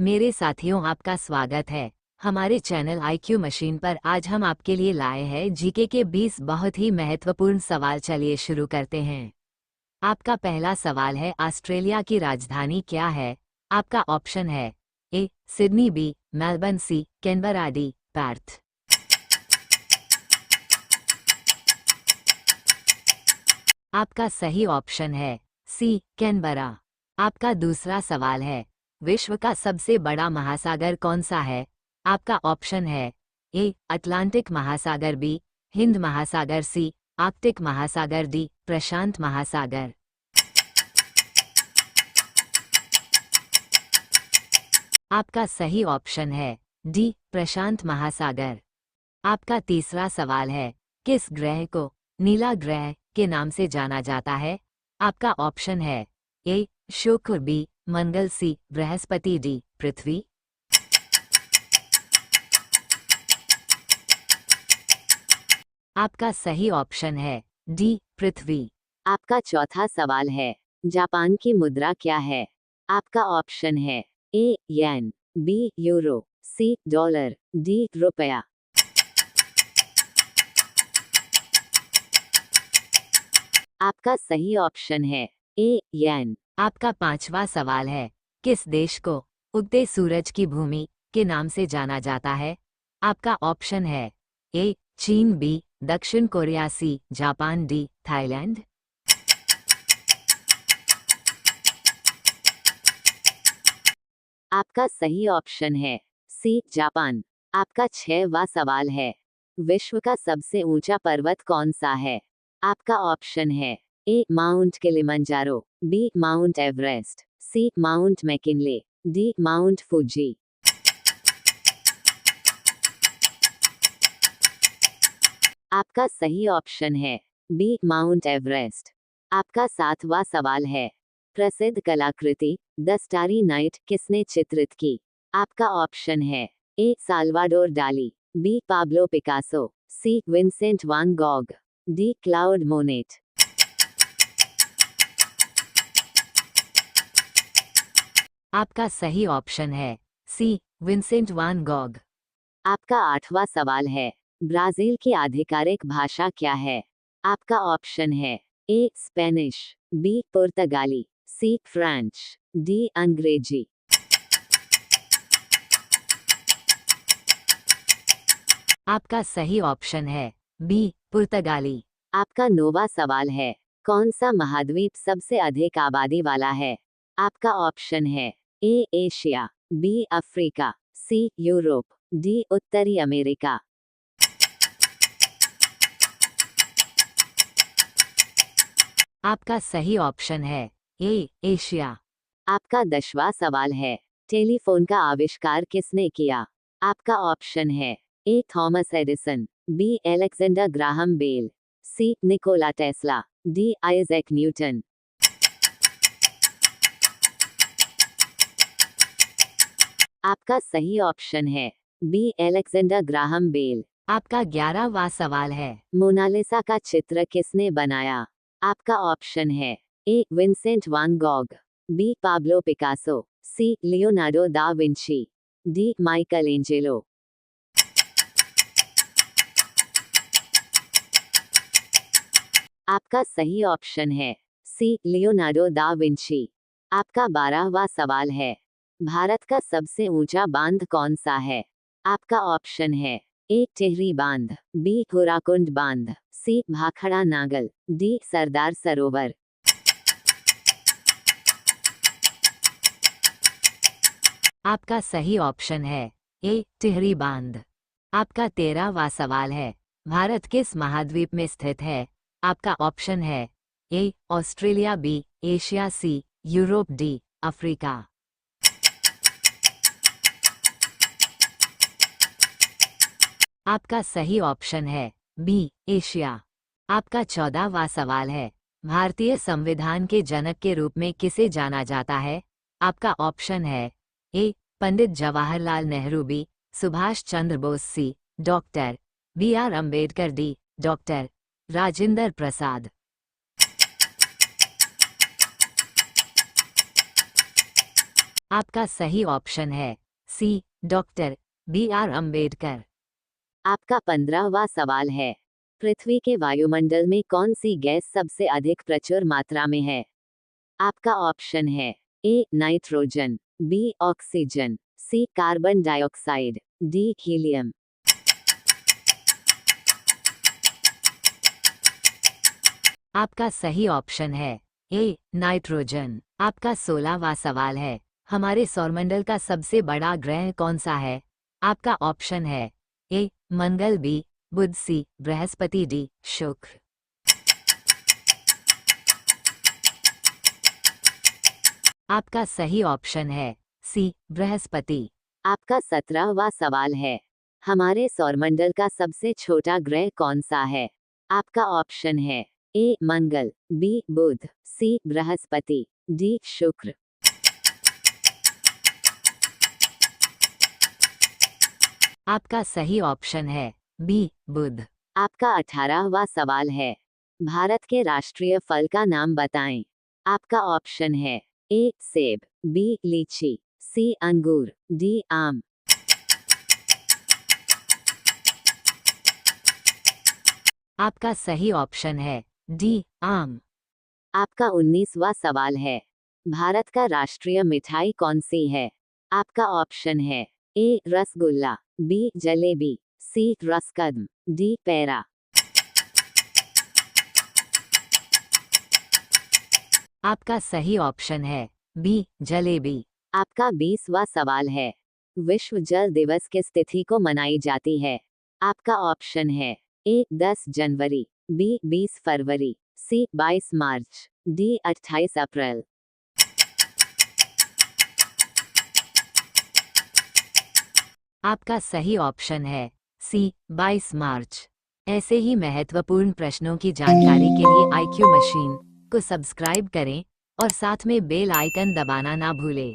मेरे साथियों, आपका स्वागत है हमारे चैनल IQ मशीन पर। आज हम आपके लिए लाए हैं जीके के 20 बहुत ही महत्वपूर्ण सवाल। चलिए शुरू करते हैं। आपका पहला सवाल है, ऑस्ट्रेलिया की राजधानी क्या है? आपका ऑप्शन है A Sydney, B Melbourne, C Canberra, D Perth. आपका सही ऑप्शन है सी कैनबरा। आपका दूसरा सवाल है, विश्व का सबसे बड़ा महासागर कौन सा है? आपका ऑप्शन है ए अटलांटिक महासागर, बी हिंद महासागर, सी आर्कटिक महासागर, डी प्रशांत महासागर। आपका सही ऑप्शन है डी प्रशांत महासागर। आपका तीसरा सवाल है, किस ग्रह को नीला ग्रह के नाम से जाना जाता है? आपका ऑप्शन है ए शुक्र, बी मंगल, सी बृहस्पति, डी पृथ्वी। आपका सही ऑप्शन है डी पृथ्वी। आपका चौथा सवाल है, जापान की मुद्रा क्या है? आपका ऑप्शन है ए येन, बी यूरो, सी डॉलर, डी रुपया। आपका सही ऑप्शन है ए येन। आपका पांचवा सवाल है, किस देश को उगते सूरज की भूमि के नाम से जाना जाता है? आपका ऑप्शन है ए चीन, बी दक्षिण Korea, C Japan, D Thailand. आपका सही ऑप्शन है सी जापान। आपका छठवां सवाल है, विश्व का सबसे ऊंचा पर्वत कौन सा है? आपका ऑप्शन है A mount Kilimanjaro, B mount Everest, C mount McKinley, D mount Fuji. आपका सही ऑप्शन है बी माउंट एवरेस्ट। आपका सातवां सवाल है, प्रसिद्ध कलाकृति द स्टारी नाइट किसने चित्रित की? आपका ऑप्शन है ए साल्वाडोर डाली, बी पाब्लो पिकासो, सी Vincent van Gogh, D cloud Monet. आपका सही ऑप्शन है सी विंसेंट वान गॉग। आपका आठवां सवाल है, ब्राजील की आधिकारिक भाषा क्या है? आपका ऑप्शन है ए स्पेनिश, बी पुर्तगाली, सी फ्रेंच, डी अंग्रेजी। आपका सही ऑप्शन है बी पुर्तगाली। आपका नौवां सवाल है, कौन सा महाद्वीप सबसे अधिक आबादी वाला है? आपका ऑप्शन है A Asia, B Africa, C Europe, D उत्तरी अमेरिका। आपका सही ऑप्शन है ए एशिया। आपका 10वां सवाल है, टेलीफोन का आविष्कार किसने किया? आपका ऑप्शन है A Thomas Edison, B Alexander Graham Bell, C Nikola Tesla, D Isaac Newton. आपका सही ऑप्शन है बी एलेक्जेंडर ग्राहम बेल। आपका 11वां सवाल है, मोनालिसा का चित्र किसने बनाया? आपका ऑप्शन है A Vincent van Gogh, B Pablo Picasso, C Leonardo da Vinci, D Michelangelo. आपका सही ऑप्शन है सी लियोनार्डो दा विंची। आपका 12वां सवाल है, भारत का सबसे ऊंचा बांध कौन सा है? आपका ऑप्शन है ए टिहरी बांध, बी हुराकुंड बांध, सी भाखड़ा नागल, डी सरदार सरोवर। आपका सही ऑप्शन है ए टिहरी बांध। आपका 13वां सवाल है, भारत किस महाद्वीप में स्थित है? आपका ऑप्शन है A Australia, B Asia, C Europe, D Africa. आपका सही ऑप्शन है बी एशिया। आपका 14वां सवाल है, भारतीय संविधान के जनक के रूप में किसे जाना जाता है? आपका ऑप्शन है A Pandit Jawaharlal Nehru, B Subhash Chandra Bose, C doctor BR Ambedkar, D doctor Rajendra Prasad. आपका सही ऑप्शन है C, doctor B R Ambedkar. आपका 15वां सवाल है, पृथ्वी के वायुमंडल में कौन सी गैस सबसे अधिक प्रचुर मात्रा में है? आपका ऑप्शन है A nitrogen, B oxygen, C carbon dioxide, D helium. आपका सही ऑप्शन है ए नाइट्रोजन। आपका 16वां सवाल है, हमारे सौरमंडल का सबसे बड़ा ग्रह कौन सा है? आपका ऑप्शन है ए मंगल, बी बुध, सी बृहस्पति, डी शुक्र। आपका सही ऑप्शन है सी बृहस्पति। आपका 17वां सवाल है, हमारे सौरमंडल का सबसे छोटा ग्रह कौन सा है? आपका ऑप्शन है ए मंगल, बी बुध, सी बृहस्पति, डी शुक्र। आपका सही ऑप्शन है बी बुध। आपका 18वां सवाल है, भारत के राष्ट्रीय फल का नाम बताएं। आपका ऑप्शन है ए सेब, बी लीची, सी अंगूर, डी आम। आपका सही ऑप्शन है डी आम। आपका 19वां सवाल है, भारत का राष्ट्रीय मिठाई कौन सी है? आपका ऑप्शन है ए रसगुल्ला, बी जलेबी, सी रसकदम, डी पेड़ा। आपका सही ऑप्शन है बी जलेबी। आपका 20वां सवाल है, विश्व जल दिवस किस तिथि को मनाई जाती है? आपका ऑप्शन है ए 10 जनवरी, बी 20 फरवरी, सी 22 मार्च, डी 28 अप्रैल। आपका सही ऑप्शन है सी 22 मार्च। ऐसे ही महत्वपूर्ण प्रश्नों की जानकारी के लिए IQ मशीन को सब्सक्राइब करें और साथ में बेल आइकन दबाना ना भूलें।